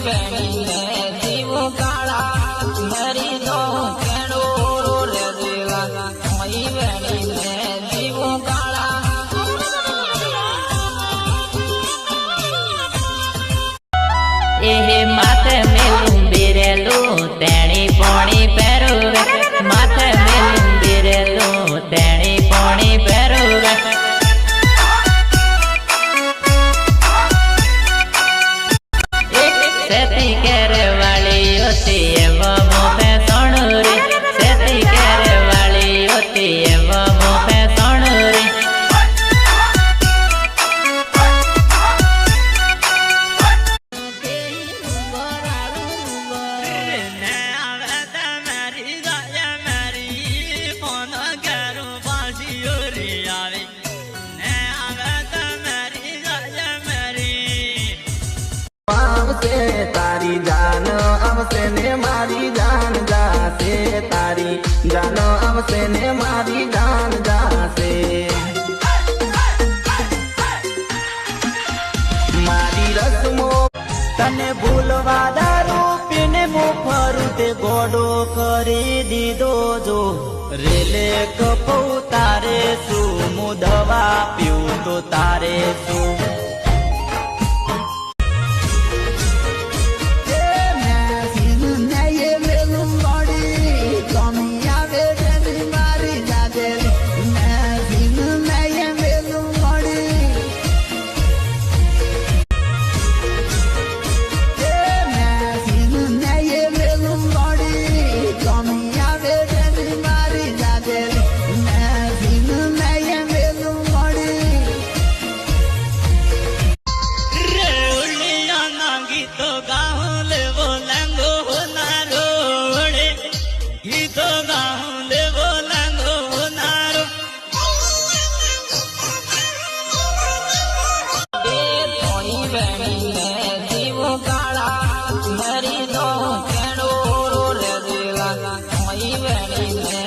વેણી ને જીવો કાળા મરી નો કેડો રે દેલા મઈ વેણી ને જીવો કાળા એ માથે મેલું બેરેલું તેણી પોણી પહેરુવે માથે મેલું બેરેલું તેણી પોણી પહેરુવે સેતી કેરે વાળી હતી એવા મોતે સોણુરી સેતી કેરે વાળી હતી એવા મોતે સોણુરી तारी जान अवसे ने मारी जान जासे तारी जान अवसे ने मारी जान जासे मारी रस्मो तने भूलवा दारू पीने मुफरू ते गोडो करी दीदो जो रेले कपौ तारे सु मुदवा पीऊ तो तारे सु વેણી ને જીવો કાળા મરી નો કેડો રે દેલા મઈ વેણી ને